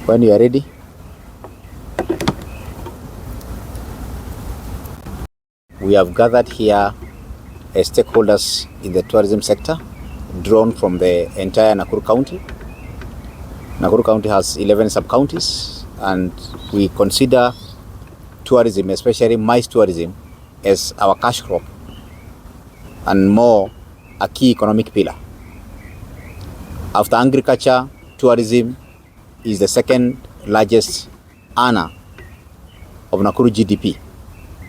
When you are ready. We have gathered here as stakeholders in the tourism sector, drawn from the entire Nakuru County. Nakuru County has 11 sub-counties, and we consider tourism, especially maize tourism, as our cash crop and more a key economic pillar. After agriculture, tourism is the second largest earner of Nakuru GDP,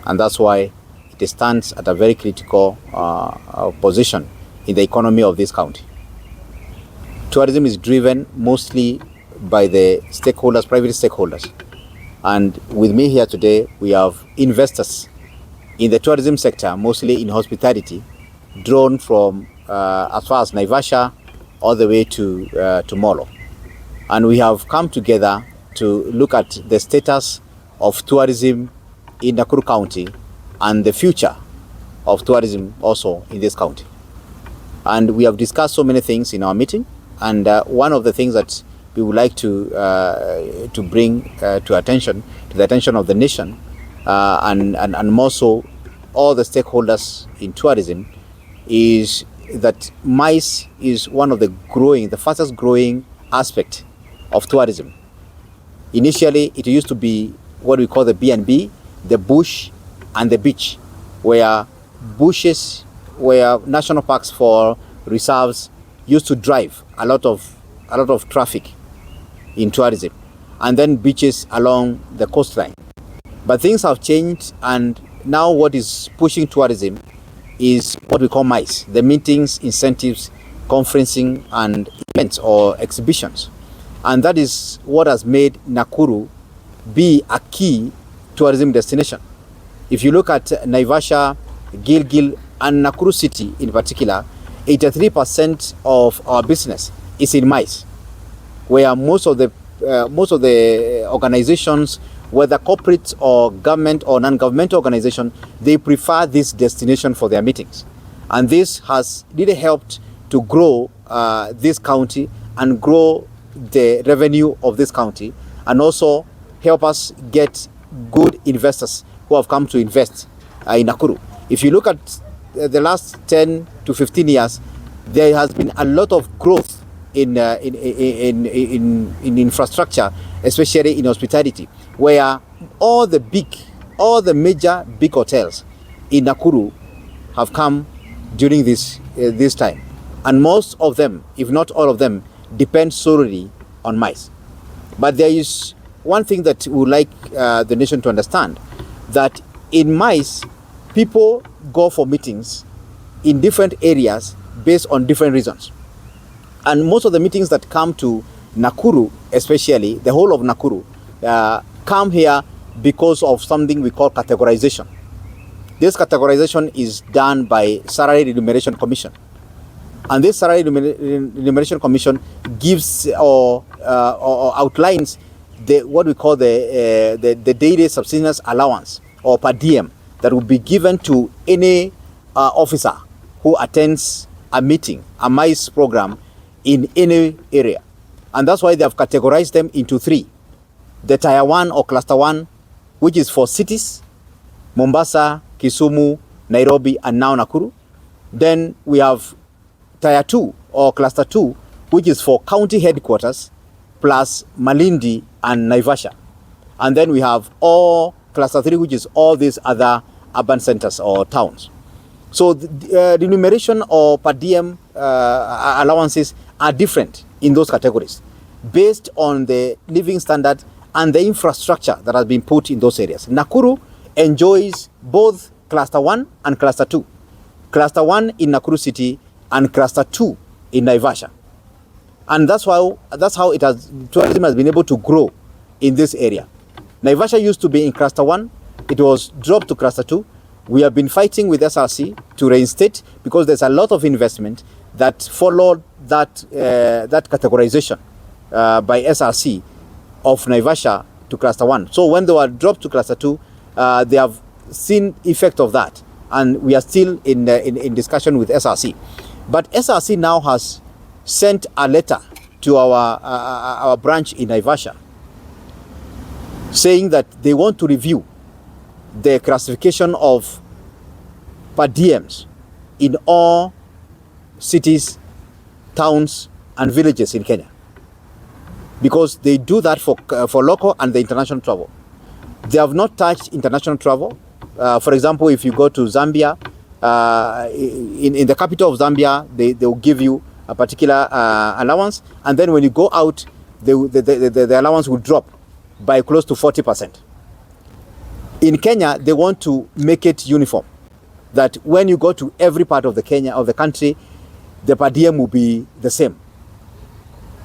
and that's why it stands at a very critical position in the economy of this county. Tourism is driven mostly by the stakeholders, private stakeholders. And with me here today, we have investors in the tourism sector, mostly in hospitality, drawn from as far as Naivasha all the way to Molo. And we have come together to look at the status of tourism in Nakuru County and the future of tourism also in this county. And we have discussed so many things in our meeting, and one of the things that we would like to bring to the attention of the nation, and more so all the stakeholders in tourism, is that maize is one of the fastest growing aspect of tourism. Initially, it used to be what we call the B&B, the bush and the beach, where bushes, where national parks for reserves used to drive a lot of traffic in tourism, and then beaches along the coastline. But things have changed, and now what is pushing tourism is what we call maize, the meetings, incentives, conferencing, and events or exhibitions. And that is what has made Nakuru be a key tourism destination. If you look at Naivasha, Gilgil, and Nakuru City in particular, 83% of our business is in maize, where most of the organizations, whether corporate or government or non-governmental organization, they prefer this destination for their meetings. And this has really helped to grow this county and grow the revenue of this county, and also help us get good investors who have come to invest in Nakuru. If you look at the last 10 to 15 years, there has been a lot of growth in infrastructure, especially in hospitality, where all the major big hotels in Nakuru have come during this time, and most of them, if not all of them, depend solely on maize. But there is one thing that we would like the nation to understand, that in maize, people go for meetings in different areas based on different reasons. And most of the meetings that come to Nakuru, especially the whole of Nakuru, come here because of something we call categorization. This categorization is done by Salary Remuneration Commission. And this Salary Remuneration Commission gives or outlines what we call the daily subsistence allowance, or per diem, that will be given to any officer who attends a meeting, a maize program in any area. And that's why they have categorized them into three. The Tier 1 or Cluster 1, which is for cities, Mombasa, Kisumu, Nairobi, and now Nakuru. Then we have Tier 2 or Cluster 2, which is for county headquarters, plus Malindi and Naivasha. And then we have all Cluster 3, which is all these other urban centers or towns. So the remuneration or per diem allowances are different in those categories based on the living standard and the infrastructure that has been put in those areas. Nakuru enjoys both Cluster 1 and Cluster 2. Cluster 1 in Nakuru City and Cluster 2 in Naivasha. And that's how tourism has been able to grow in this area. Naivasha used to be in Cluster 1. It was dropped to Cluster 2. We have been fighting with SRC to reinstate, because there's a lot of investment that followed that categorization by SRC of Naivasha to Cluster 1. So when they were dropped to Cluster 2, they have seen effect of that, and we are still in discussion with SRC. But SRC now has sent a letter to our branch in Naivasha, saying that they want to review the classification of per diems in all cities, towns, and villages in Kenya, because they do that for local and the international travel. They have not touched international travel. For example, if you go to Zambia, in the capital of Zambia, they will give you a particular allowance, and then when you go out, the allowance will drop by close to 40%. In Kenya, they want to make it uniform, that when you go to every part of the country, the per diem will be the same.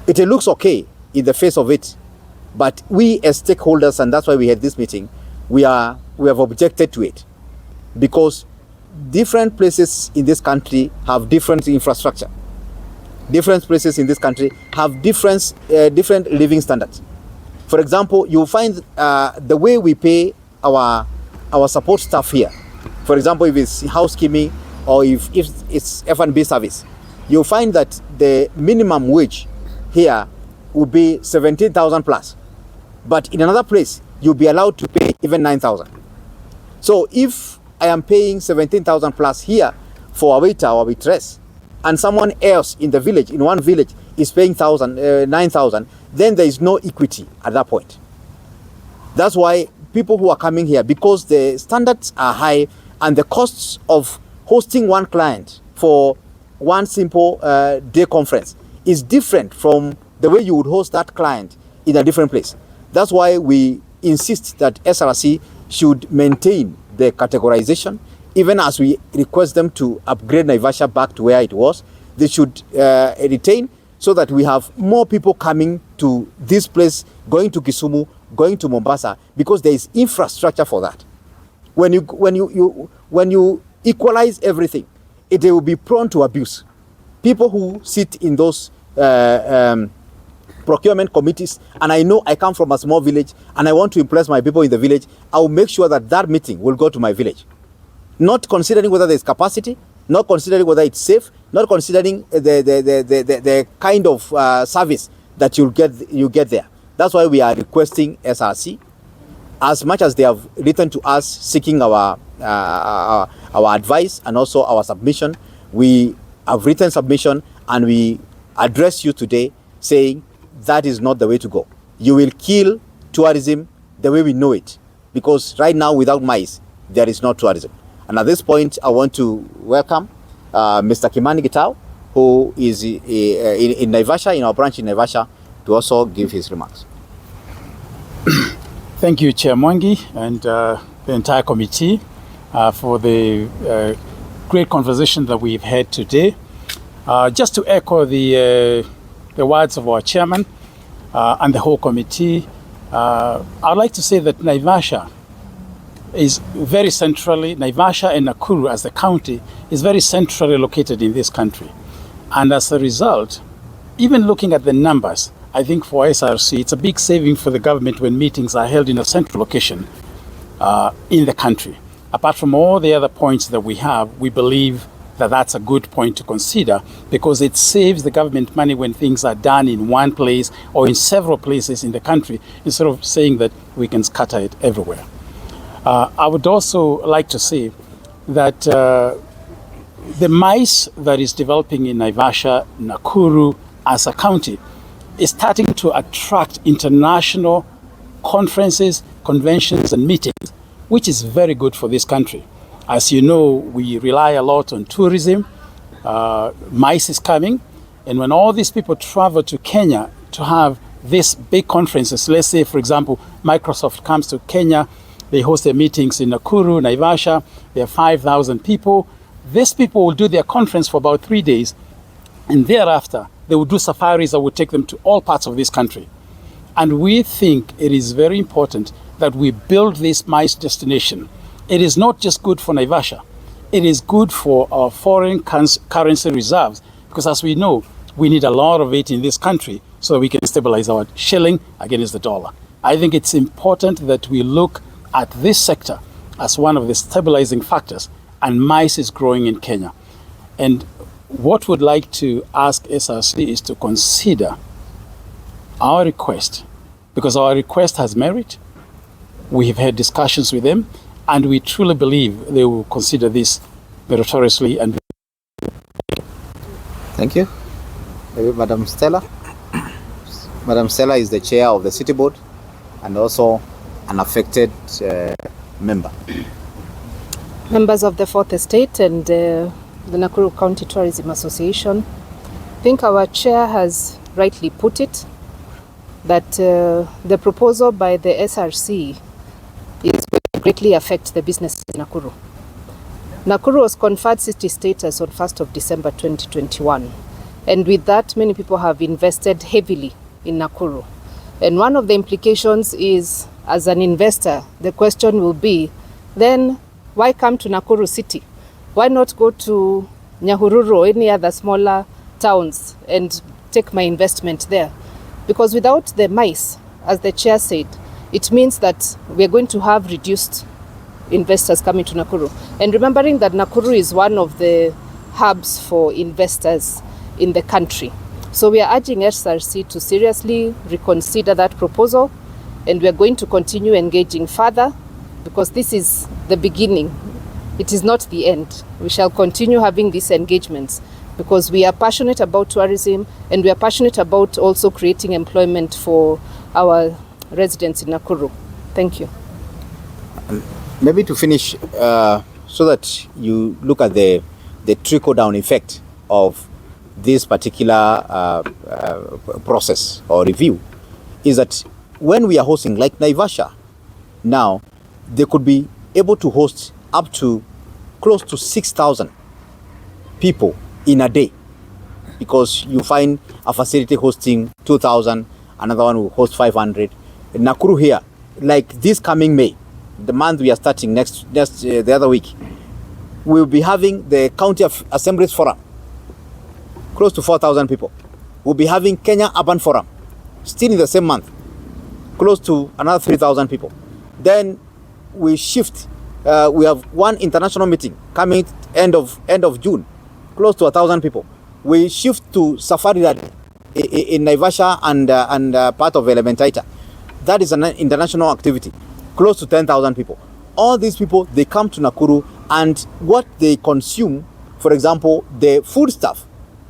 It looks okay in the face of it, but we as stakeholders, and that's why we had this meeting, we have objected to it, because different places in this country have different infrastructure. Different places in this country have different living standards. For example, you'll find the way we pay our support staff here. For example, if it's housekeeping or if it's F&B service, you'll find that the minimum wage here will be 17,000 plus. But in another place, you'll be allowed to pay even 9,000. So if I am paying 17,000 plus here for a waiter or a waitress, and someone else in the village, in one village, is paying 9,000, then there is no equity at that point. That's why people who are coming here, because the standards are high and the costs of hosting one client for one simple day conference is different from the way you would host that client in a different place. That's why we insist that SRC should maintain the categorization. Even as we request them to upgrade Naivasha back to where it was, they should retain, so that we have more people coming to this place, going to Kisumu, going to Mombasa, because there is infrastructure for that. When you equalize everything, it will be prone to abuse. People who sit in those procurement committees, and I know I come from a small village and I want to impress my people in the village, I will make sure that that meeting will go to my village. Not considering whether there's capacity, not considering whether it's safe, not considering the kind of service that you get there. That's why we are requesting SRC, as much as they have written to us seeking our advice and also our submission. We have written submission and we address you today saying that is not the way to go. You will kill tourism the way we know it, because right now without mice there is no tourism. And at this point, I want to welcome Mr. Kimani Gitau, who is in Naivasha, in our branch in Naivasha, to also give his remarks. Thank you, Chair Mwangi, and the entire committee for the great conversation that we've had today. Just to echo the words of our chairman and the whole committee, I'd like to say that Naivasha is very centrally, Naivasha and Nakuru as the county is very centrally located in this country. And as a result, even looking at the numbers, I think for SRC, it's a big saving for the government when meetings are held in a central location in the country. Apart from all the other points that we have, we believe that that's a good point to consider, because it saves the government money when things are done in one place or in several places in the country, instead of saying that we can scatter it everywhere. I would also like to say that the mice that is developing in Naivasha, Nakuru as a county is starting to attract international conferences, conventions and meetings, which is very good for this country. As you know, we rely a lot on tourism. MICE is coming, and when all these people travel to Kenya to have these big conferences, let's say, for example, Microsoft comes to Kenya, they host their meetings in Nakuru, Naivasha, there are 5,000 people. These people will do their conference for about 3 days, and thereafter, they will do safaris that will take them to all parts of this country. And we think it is very important that we build this MICE destination. It is not just good for Naivasha, it is good for our foreign currency reserves, because as we know, we need a lot of it in this country so that we can stabilize our shilling against the dollar. I think it's important that we look at this sector as one of the stabilizing factors, and MICE is growing in Kenya. And what we'd like to ask SRC is to consider our request, because our request has merit, We have had discussions with them, and we truly believe they will consider this meritoriously. And thank you. Maybe Madam Stella. Madam Stella is the chair of the city board and also an affected member. Members of the Fourth Estate and the Nakuru County Tourism Association, I think our chair has rightly put it, that the proposal by the SRC is going to greatly affect the business in Nakuru. Nakuru was conferred city status on 1st of December 2021, and with that many people have invested heavily in Nakuru. And one of the implications is, as an investor, the question will be, then why come to Nakuru city? Why not go to Nyahururu or any other smaller towns and take my investment there? Because without the mice, as the chair said, it means that we are going to have reduced investors coming to Nakuru. And remembering that Nakuru is one of the hubs for investors in the country. So we are urging SRC to seriously reconsider that proposal, and we are going to continue engaging further, because this is the beginning. It is not the end. We shall continue having these engagements because we are passionate about tourism, and we are passionate about also creating employment for our residents in Nakuru. Thank you. Maybe to finish, so that you look at the trickle-down effect of this particular process or review, is that when we are hosting, like Naivasha, now they could be able to host up to close to 6,000 people in a day, because you find a facility hosting 2,000, another one will host 500. In Nakuru here, like this coming May, the month we are starting next the other week, we'll be having the County Assemblies Forum, close to 4,000 people. We'll be having Kenya Urban Forum, still in the same month, close to another 3,000 people. Then we shift. We have one international meeting coming end of June, close to 1,000 people. We shift to Safari Rally in Naivasha and part of Ncta. That is an international activity, close to 10,000 people. All these people, they come to Nakuru, and what they consume, for example, the food stuff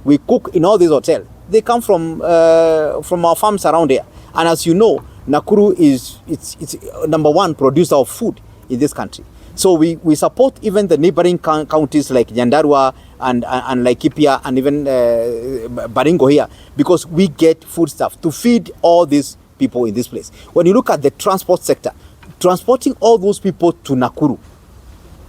we cook in all these hotels, they come from our farms around here. And as you know, Nakuru is it's number one producer of food in this country. So we support even the neighboring counties like Nyandarua and Laikipia and even Baringo here, because we get food stuff to feed all these people in this place. When you look at the transport sector, transporting all those people to Nakuru,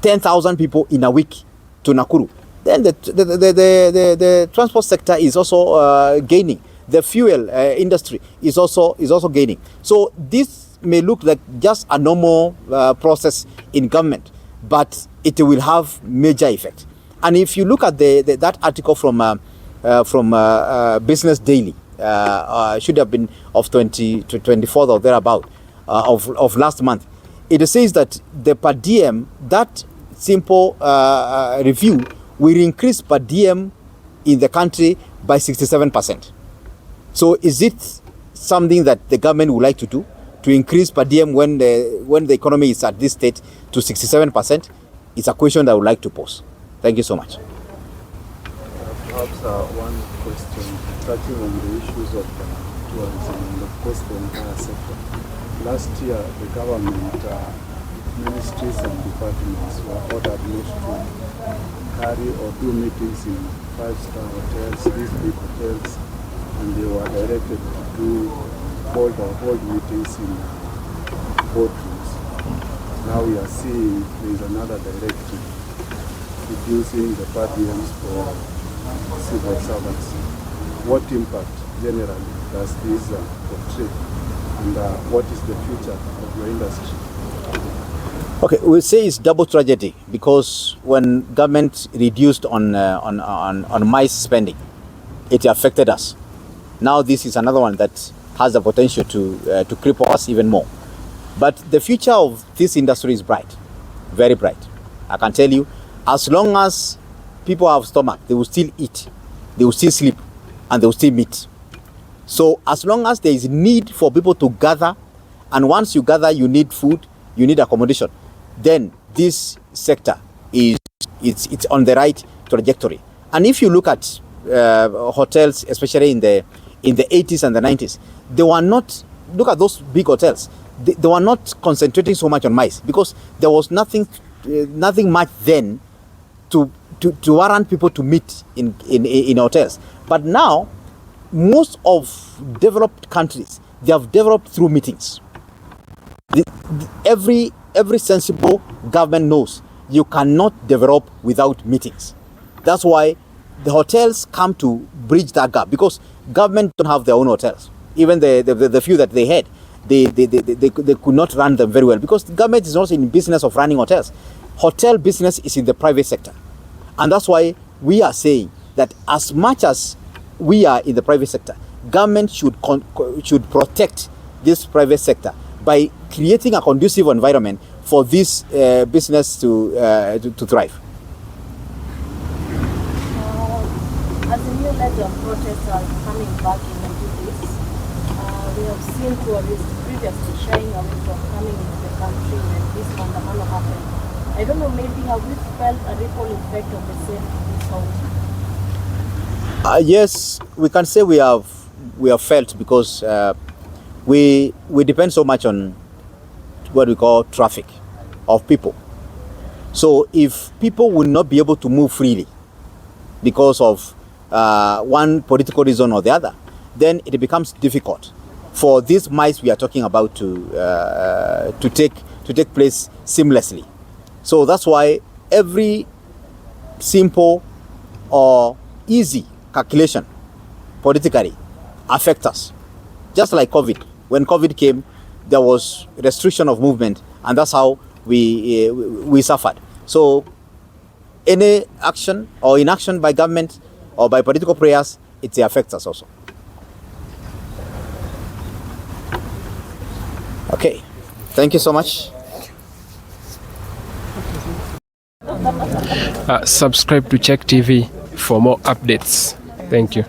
10,000 people in a week to Nakuru, then the transport sector is also gaining. The fuel industry is also gaining. So this may look like just a normal process in government, but it will have major effect. And if you look at that article from Business Daily, should have been of 24th or thereabout of last month, it says that the per diem, that simple review will increase per diem in the country by 67%. So is it something that the government would like to do, to increase per diem when the economy is at this state to 67%? It's a question that I would like to pose. Thank you so much. Perhaps one question touching on the issues of tourism and of course the entire sector. Last year, the government ministries and departments were ordered not to carry or do meetings in five-star hotels, these big hotels, and they were directed to hold meetings in boardrooms. Now we are seeing there is another directive reducing the per diems for civil servants. What impact generally does this portray, and what is the future of your industry? Okay, we'll say it's double tragedy, because when government reduced on mice spending, it affected us. Now this is another one that has the potential to cripple us even more. But the future of this industry is bright, very bright. I can tell you, as long as people have stomach, they will still eat, they will still sleep, and they will still meet. So as long as there is need for people to gather, and once you gather, you need food, you need accommodation, then this sector it's on the right trajectory. And if you look at hotels, especially in the 80s and the 90s, they were not, look at those big hotels, they were not concentrating so much on mice because there was nothing much then to warrant people to meet in hotels. But now, most of developed countries, they have developed through meetings. Every sensible government knows you cannot develop without meetings. That's why the hotels come to bridge that gap, because government don't have their own hotels. Even the few that they had, they could not run them very well because the government is not in business of running hotels. Hotel business is in the private sector. And that's why we are saying that as much as we are in the private sector, government should protect this private sector by creating a conducive environment for this business to thrive. As a new leg of protests are coming back in Nigeria, we have seen tourists previously shying away from coming into the country when this mandamano happened. I don't know, maybe have we felt a ripple effect of the same in this county? Yes, we can say we have felt, because we depend so much on what we call traffic of people. So if people will not be able to move freely because of one political reason or the other, then it becomes difficult for these mice we are talking about to take place seamlessly. So that's why every simple or easy calculation politically affects us. Just like COVID. When COVID came, there was restriction of movement, and that's how we suffered. So any action or inaction by government or by political prayers, it affects us also. Okay, thank you so much. Subscribe to Check TV for more updates. Thank you.